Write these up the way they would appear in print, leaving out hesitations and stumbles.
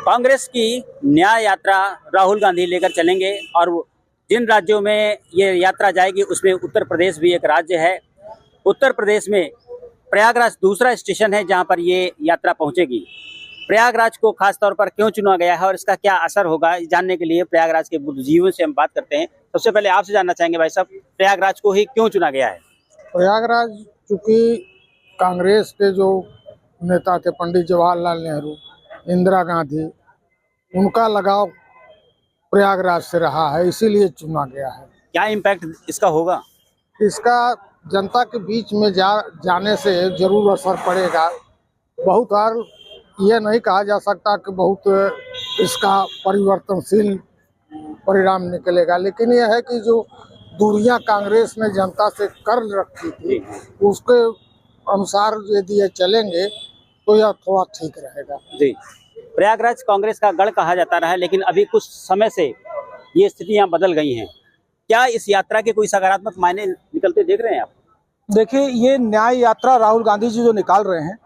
कांग्रेस की न्याय यात्रा राहुल गांधी लेकर चलेंगे और जिन राज्यों में ये यात्रा जाएगी उसमें उत्तर प्रदेश भी एक राज्य है। उत्तर प्रदेश में प्रयागराज दूसरा स्टेशन है जहां पर ये यात्रा पहुंचेगी। प्रयागराज को खास तौर पर क्यों चुना गया है और इसका क्या असर होगा, जानने के लिए प्रयागराज के बुद्धिजीवियों से हम बात करते हैं। सबसे पहले आपसे जानना चाहेंगे भाई साहब, प्रयागराज को ही क्यों चुना गया है? प्रयागराज चूँकि कांग्रेस के जो नेता थे पंडित जवाहरलाल नेहरू, इंदिरा गांधी, उनका लगाव प्रयागराज से रहा है, इसीलिए चुना गया है। क्या इम्पैक्ट इसका होगा? इसका जनता के बीच में जाने से जरूर असर पड़ेगा। बहुत बार यह नहीं कहा जा सकता कि बहुत इसका परिवर्तनशील परिणाम निकलेगा, लेकिन यह है कि जो दूरियां कांग्रेस ने जनता से कर रखी थी उसके अनुसार यदि ये चलेंगे तो यह थोड़ा ठीक रहेगा। जी, प्रयागराज कांग्रेस का गढ़ कहा जाता रहा है, लेकिन अभी कुछ समय से ये स्थितियां बदल गई हैं। क्या इस यात्रा के कोई सकारात्मक मायने निकलते देख रहे हैं आप? देखिए, ये न्याय यात्रा राहुल गांधी जी जो निकाल रहे हैं,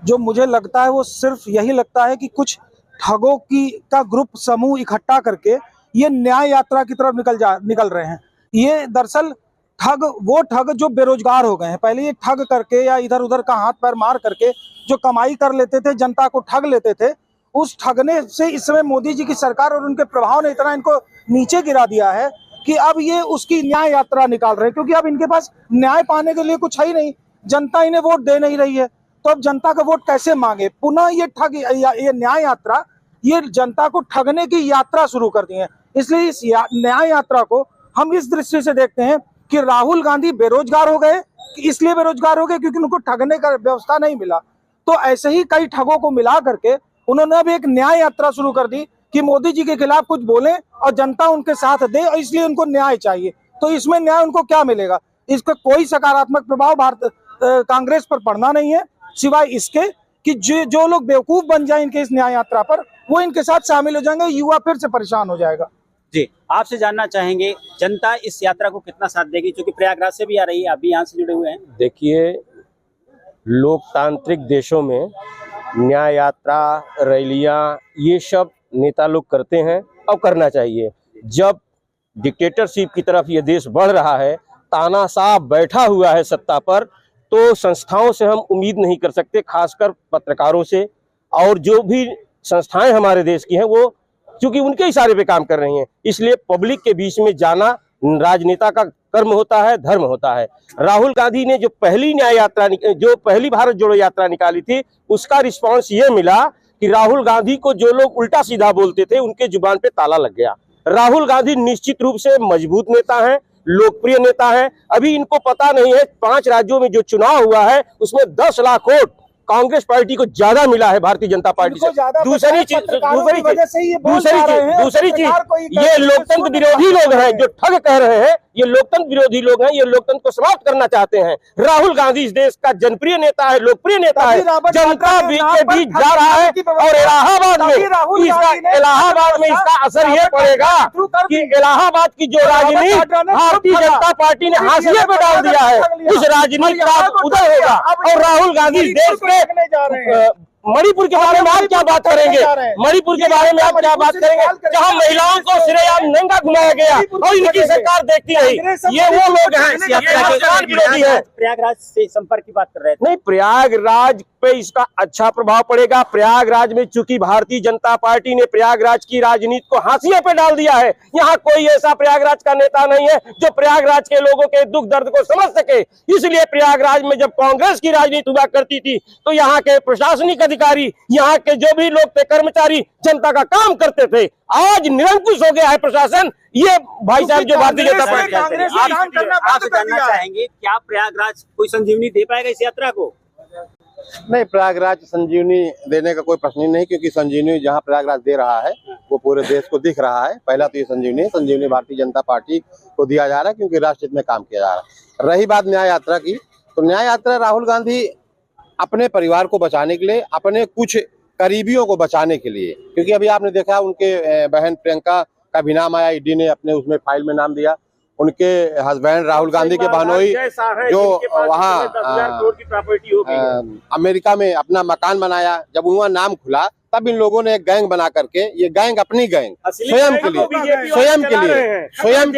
जो मुझे लगता है वो सिर्फ यही लगता है कि कुछ ठगों का ग्रुप समूह इकट्ठा करके ये न्याय यात्रा की तरफ निकल रहे हैं। ये दरअसल वो ठग जो बेरोजगार हो गए हैं, पहले ये ठग करके या इधर उधर का हाथ पैर मार करके जो कमाई कर लेते थे, जनता को ठग लेते थे, उस ठगने से इस समय मोदी जी की सरकार और उनके प्रभाव ने इतना इनको नीचे गिरा दिया है कि अब ये उसकी न्याय यात्रा निकाल रहे हैं, क्योंकि अब इनके पास न्याय पाने के लिए कुछ है ही नहीं। जनता इन्हें वोट दे नहीं रही है, तो अब जनता का वोट कैसे मांगे? पुनः ये न्याय यात्रा ये जनता को ठगने की यात्रा शुरू कर दी है। इसलिए इस न्याय यात्रा को हम इस दृष्टि से देखते हैं कि राहुल गांधी बेरोजगार हो गए, इसलिए बेरोजगार हो गए क्योंकि उनको ठगने का व्यवस्था नहीं मिला। तो ऐसे ही कई ठगों को मिला करके उन्होंने अब एक न्याय यात्रा शुरू कर दी कि मोदी जी के खिलाफ कुछ बोलें और जनता उनके साथ दे, और इसलिए उनको न्याय चाहिए। तो इसमें न्याय उनको क्या मिलेगा? इसका कोई सकारात्मक प्रभाव कांग्रेस पर पड़ना नहीं है, सिवाय इसके कि जो लोग बेवकूफ बन जाए इनके इस न्याय यात्रा पर, वो इनके साथ शामिल हो जाएंगे, युवा फिर से परेशान हो जाएगा। जी, आपसे जानना चाहेंगे जनता इस यात्रा को कितना साथ देगी, क्योंकि प्रयागराज से भी आ रही है, आप भी यहाँ से जुड़े हुए हैं। देखिए, लोकतांत्रिक देशों में न्याय यात्रा, रैलियां, ये सब नेता लोग करते हैं और करना चाहिए। जब डिक्टेटरशिप की तरफ ये देश बढ़ रहा है, तानाशाह बैठा हुआ है सत्ता पर, तो संस्थाओं से हम उम्मीद नहीं कर सकते, खासकर पत्रकारों से, और जो भी संस्थाएं हमारे देश की हैं वो क्योंकि उनके इशारे पे काम कर रही हैं। इसलिए पब्लिक के बीच में जाना राजनेता का कर्म होता है, धर्म होता है। राहुल गांधी ने जो पहली भारत जोड़ो यात्रा निकाली थी, उसका रिस्पांस ये मिला कि राहुल गांधी को जो लोग उल्टा सीधा बोलते थे उनके जुबान पे ताला लग गया। राहुल गांधी निश्चित रूप से मजबूत नेता हैं, लोकप्रिय नेता हैं। अभी इनको पता नहीं है 5 राज्यों में जो चुनाव हुआ है उसमें 10 लाख वोट कांग्रेस पार्टी को ज्यादा मिला है भारतीय जनता पार्टी से। दूसरी चीज, ये लोकतंत्र विरोधी लोग हैं जो ठग कह रहे हैं, ये लोकतंत्र विरोधी लोग हैं, ये लोकतंत्र को समाप्त करना चाहते हैं। राहुल गांधी इस देश का जनप्रिय नेता है, लोकप्रिय नेता है, जनता के बीच जा रहा है, और इलाहाबाद में इसका असर ये पड़ेगा कि इलाहाबाद की जो राजनीति भारतीय जनता पार्टी ने हाशिए पे डाल दिया है, उस राजनीति का उदय होगा। और राहुल गांधी देश के मणिपुर के बारे में आप क्या बात करेंगे? मणिपुर के बारे में आप क्या बात करेंगे जहां महिलाओं को श्रेयाम नंगा घुमाया गया और इनकी सरकार देखती रही? ये वो लोग हैं विरोधी है। प्रयागराज से संपर्क की बात कर रहे थे। नहीं, प्रयागराज पे इसका अच्छा प्रभाव पड़ेगा। प्रयागराज में चूंकि भारतीय जनता पार्टी ने प्रयागराज की राजनीति को हाशिए पे डाल दिया है, यहाँ कोई ऐसा प्रयागराज का नेता नहीं है जो प्रयागराज के लोगों के दुख दर्द को समझ सके। इसलिए प्रयागराज में जब कांग्रेस की राजनीति हुआ करती थी तो यहाँ के प्रशासनिक अधिकारी, यहाँ के जो भी लोग थे, कर्मचारी, जनता का काम करते थे। आज निरंकुश हो गया है प्रशासन। ये भाई साहब जो भारतीय जनता पार्टी आपसे जानना चाहेंगे, क्या प्रयागराज कोई संजीवनी दे पाएगा इस यात्रा को? नहीं, प्रयागराज संजीवनी देने का कोई प्रश्न ही नहीं, क्योंकि संजीवनी जहां प्रयागराज दे रहा है वो पूरे देश को दिख रहा है। पहला तो ये संजीवनी भारतीय जनता पार्टी को दिया जा रहा है, क्योंकि राष्ट्र हित में काम किया जा रहा है। रही बात न्याय यात्रा की, तो न्याय यात्रा राहुल गांधी अपने परिवार को बचाने के लिए, अपने कुछ करीबियों को बचाने के लिए, क्योंकि अभी आपने देखा उनके बहन प्रियंका का भी नाम आया, ईडी ने अपने उसमें फाइल में नाम दिया। उनके हस्बैंड राहुल गांधी के बहनोई जो वहाँ अमेरिका में अपना मकान बनाया, जब वहाँ नाम खुला तब इन लोगों ने एक गैंग बना करके, ये गैंग अपनी गैंग स्वयं के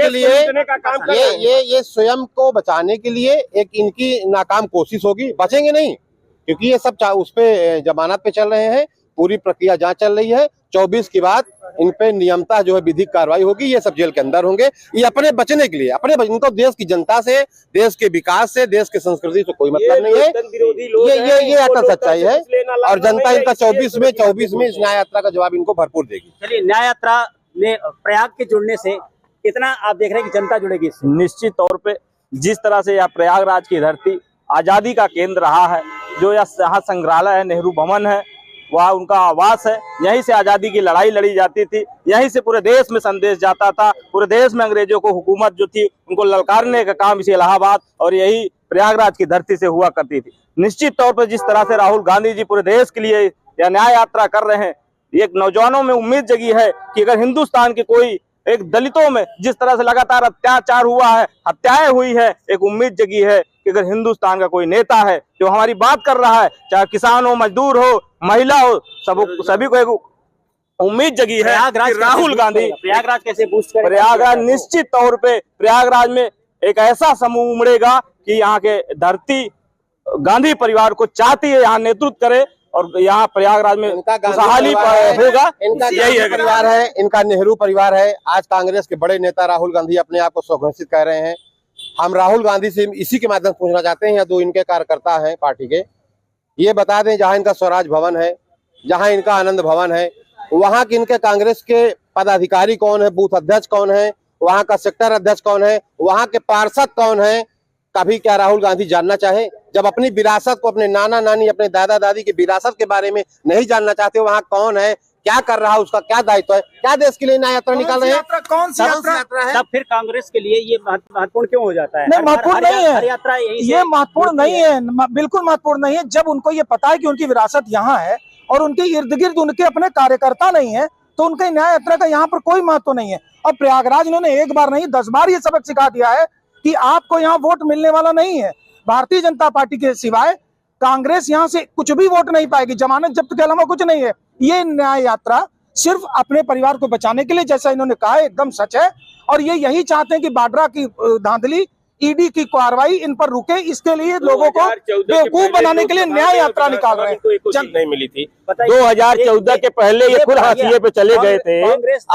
लिए ये स्वयं को बचाने के लिए एक इनकी नाकाम कोशिश होगी। बचेंगे नहीं, क्योंकि ये सब उस पे जमानत पे चल रहे हैं, पूरी प्रक्रिया जांच चल रही है। 24 के बाद इन पे नियमता जो है विधिक कार्रवाई होगी। ये सब जेल के अंदर होंगे। ये अपने बचने के लिए, इनको देश की जनता से, देश के विकास से, देश की संस्कृति से कोई मतलब नहीं है। ये अटल सच्चाई है और जनता इनका 24 में इस न्याय यात्रा का जवाब इनको भरपूर देगी। चलिए, न्याय यात्रा में प्रयाग के जुड़ने से कितना आप देख रहे हैं कि जनता जुड़ेगी इससे? निश्चित तौर पे जिस तरह से यह प्रयागराज की धरती आजादी का केंद्र रहा है, जो यह संग्रहालय है, नेहरू भवन है, वह उनका आवास है। यहीं से आजादी की लड़ाई लड़ी जाती थी, यहीं से पूरे देश में संदेश जाता था। पूरे देश में अंग्रेजों को हुकूमत जो थी उनको ललकारने का काम इसी इलाहाबाद और यही प्रयागराज की धरती से हुआ करती थी। निश्चित तौर पर जिस तरह से राहुल गांधी जी पूरे देश के लिए यह न्याय यात्रा कर रहे हैं, एक नौजवानों में उम्मीद जगी है कि अगर हिंदुस्तान के कोई एक दलितों में जिस तरह से लगातार अत्याचार हुआ है, हत्याएं हुई है, एक उम्मीद जगी है कि अगर हिंदुस्तान का कोई नेता है जो हमारी बात कर रहा है, चाहे किसान हो, मजदूर हो, महिला हो, सभी को एक उम्मीद जगी है कि राहुल गांधी प्रयागराज कैसे बूस्ट करेगा? प्रयागराज निश्चित तौर पे प्रयागराज में एक ऐसा समूह उमड़ेगा कि यहाँ के धरती गांधी परिवार को चाहती है यहाँ नेतृत्व करे और यहाँ प्रयागराज में खुशहाली होगा। यही परिवार है, इनका नेहरू परिवार है। आज कांग्रेस के बड़े नेता राहुल गांधी अपने आप को स्वघोषित कह रहे हैं। हम राहुल गांधी से इसी के माध्यम से पूछना चाहते हैं, या दो इनके कार्यकर्ता हैं पार्टी के, ये बता दें जहां इनका स्वराज भवन है, जहां इनका आनंद भवन है, वहां के इनके कांग्रेस के पदाधिकारी कौन है, बूथ अध्यक्ष कौन है, वहां का सेक्टर अध्यक्ष कौन है, वहां के पार्षद कौन है? कभी क्या राहुल गांधी जानना चाहे? जब अपनी विरासत को, अपने नाना नानी, अपने दादा दादी की विरासत के बारे में नहीं जानना चाहते, वहां कौन है, क्या कर रहा है, उसका क्या दायित्व है, क्या देश के लिए न्याय यात्रा निकाल रहे हैं? कौन सी यात्रा है? तब फिर कांग्रेस के लिए ये महत्वपूर्ण क्यों हो जाता है? नहीं, महत्वपूर्ण नहीं है यात्रा ये महत्वपूर्ण नहीं है, बिल्कुल महत्वपूर्ण नहीं है। जब उनको ये पता है कि उनकी विरासत यहाँ है और उनके इर्द गिर्द उनके अपने कार्यकर्ता नहीं है, तो उनके न्याय यात्रा का यहाँ पर कोई महत्व नहीं है। और प्रयागराज इन्होंने एक बार नहीं 10 बार ये सबक सिखा दिया है कि आपको यहाँ वोट मिलने वाला नहीं है। भारतीय जनता पार्टी के सिवाय कांग्रेस यहाँ से कुछ भी वोट नहीं पाएगी। जमानत जब्त के अलावा कुछ नहीं है। ये न्याय यात्रा सिर्फ अपने परिवार को बचाने के लिए, जैसा इन्होंने कहा, एकदम सच है। और ये यही चाहते हैं कि बाड्रा की धांधली, ईडी की कार्रवाई इन पर रुके। इसके लिए लोगों को बेवकूफ बनाने के लिए न्याय यात्रा निकाल रहे हैं। नहीं मिली थी 2014 के पहले ये खुद हाशिए पे चले गए थे।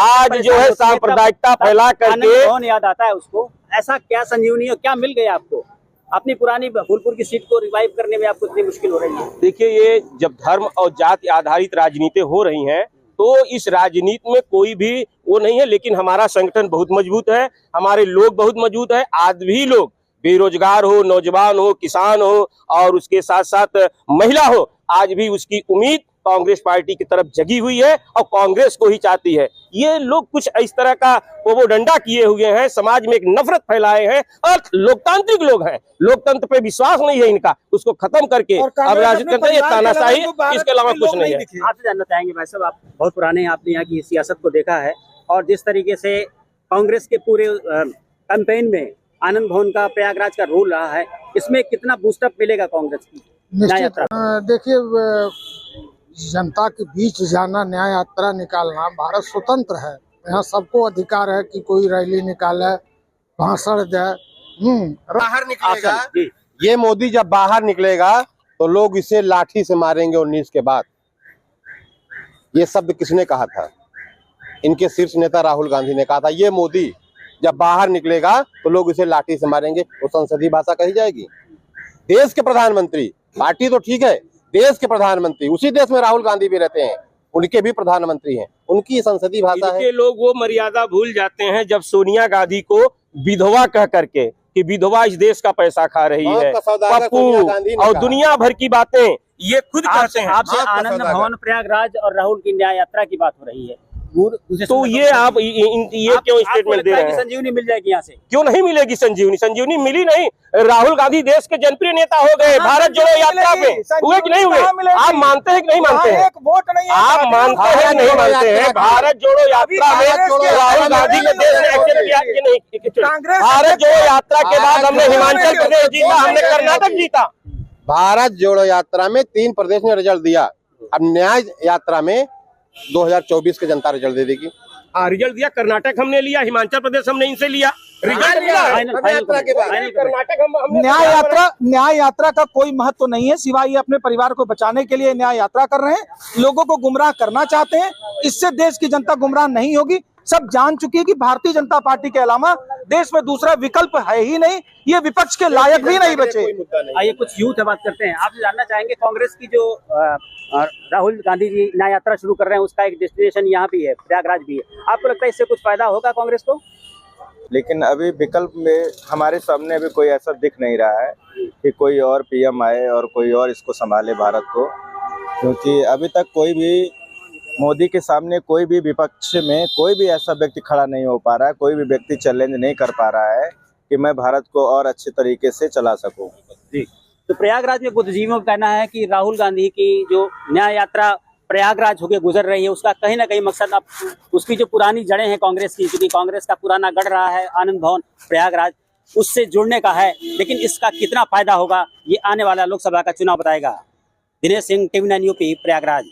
आज जो है सांप्रदायिकता फैला करके कौन याद आता है उसको? ऐसा क्या संजीवनी और क्या मिल गया आपको? अपनी पुरानी फूलपुर की सीट को रिवाइव करने में आपको इतनी मुश्किल हो रही है? देखिए, ये जब धर्म और जाति आधारित राजनीति हो रही हैं, तो इस राजनीति में कोई भी वो नहीं है। लेकिन हमारा संगठन बहुत मजबूत है, हमारे लोग बहुत मजबूत है। आज भी लोग, बेरोजगार हो, नौजवान हो, किसान हो और उसके साथ साथ महिला हो, आज भी उसकी उम्मीद कांग्रेस पार्टी की तरफ जगी हुई है और कांग्रेस को ही चाहती है। ये लोग कुछ इस तरह का वो डंडा किए हुए हैं, समाज में एक नफरत फैलाए हैं और लोकतांत्रिक लोग हैं, लोकतंत्र पे विश्वास नहीं है इनका, उसको खत्म करके अब राजनीति करते हैं। तानाशाही, इसके अलावा कुछ नहीं है। आपसे जानना चाहेंगे भाई साहब, आप बहुत पुराने हैं, आपने यहाँ की सियासत को देखा है और जिस तरीके से कांग्रेस के पूरे कैंपेन में आनंद भवन का, प्रयागराज का रोल रहा है, इसमें कितना बूस्टअप मिलेगा कांग्रेस की न्याय यात्रा? देखिए, जनता के बीच जाना, न्याय यात्रा निकालना, भारत स्वतंत्र है। यहाँ सबको अधिकार है कि कोई रैली निकाले, भाषण दे। बाहर निकलेगा, ये मोदी जब बाहर निकलेगा तो लोग इसे लाठी से मारेंगे 19 के बाद। ये शब्द किसने कहा था? इनके शीर्ष नेता राहुल गांधी ने कहा था, ये मोदी जब बाहर निकलेगा तो लोग इसे लाठी से मारेंगे। वो संसदीय भाषा कही जाएगी। देश के प्रधानमंत्री, पार्टी तो ठीक है, देश के प्रधानमंत्री, उसी देश में राहुल गांधी भी रहते हैं, उनके भी प्रधानमंत्री हैं, उनकी संसदीय भाषा है। लोग वो मर्यादा भूल जाते हैं जब सोनिया गांधी को विधवा कह करके कि विधवा इस देश का पैसा खा रही है, पप्पू और दुनिया भर की बातें ये खुद कहते हैं। आपसे आनंद भवन, प्रयागराज और राहुल की न्याय यात्रा की बात हो रही है, तो ये आप ये क्यों स्टेटमेंट दे रहे हैं? संजीवनी मिल जाएगी यहाँ से? क्यों नहीं मिलेगी संजीवनी? संजीवनी मिली नहीं। राहुल गांधी देश के जनप्रिय नेता हो गए भारत जोड़ो यात्रा पे, हुए कि नहीं हुए? आप मानते हैं कि नहीं मानते हैं? वोट नहीं है, आप मानते हैं नहीं मानते हैं? भारत जोड़ो यात्रा में राहुल गांधी के देश ने एक्सेप्ट किया कि नहीं? भारत जोड़ो यात्रा के बाद हमने हिमाचल प्रदेश जीता, हमने कर्नाटक जीता। भारत जोड़ो यात्रा में 3 प्रदेश ने रिजल्ट दिया, अब न्याय यात्रा में 2024 के जनता रिजल्ट दे देगी। रिजल्ट दिया, कर्नाटक हमने लिया, हिमाचल प्रदेश हमने इनसे लिया, रिजल्ट मिला है यात्रा के बाद। कर्नाटक हमने न्याय यात्रा का कोई महत्व नहीं है, सिवाय ये अपने परिवार को बचाने के लिए न्याय यात्रा कर रहे हैं, लोगों को गुमराह करना चाहते हैं। इससे देश की जनता गुमराह नहीं होगी। सब जान चुकी है कि भारतीय जनता पार्टी के अलावा देश में दूसरा विकल्प है ही नहीं, ये विपक्ष के लायक भी नहीं बचे। आइए कुछ यूथ से बात करते हैं। आपसे जानना चाहेंगे, कांग्रेस की जो राहुल गांधी जी न्याय यात्रा शुरू कर रहे हैं, उसका एक डेस्टिनेशन यहाँ भी है, प्रयागराज भी है। आपको लगता है इससे कुछ फायदा होगा कांग्रेस को? लेकिन अभी विकल्प में हमारे सामने अभी कोई ऐसा दिख नहीं रहा है कि कोई और पीएम आए और कोई और इसको संभाले भारत को, क्योंकि अभी तक कोई भी मोदी के सामने कोई भी विपक्ष में कोई भी ऐसा व्यक्ति खड़ा नहीं हो पा रहा है, कोई भी व्यक्ति चैलेंज नहीं कर पा रहा है कि मैं भारत को और अच्छे तरीके से चला सकूं। जी, तो प्रयागराज में बुद्धिजीवियों का कहना है कि राहुल गांधी की जो न्याय यात्रा प्रयागराज होकर गुजर रही है, उसका कहीं ना कहीं मकसद, अब उसकी जो पुरानी जड़ें हैं कांग्रेस की, क्योंकि कांग्रेस का पुराना गढ़ रहा है आनंद भवन प्रयागराज, उससे जुड़ने का है। लेकिन इसका कितना फायदा होगा ये आने वाला लोकसभा का चुनाव बताएगा। Dinesh Singh, TV9 UP, Prayagraj.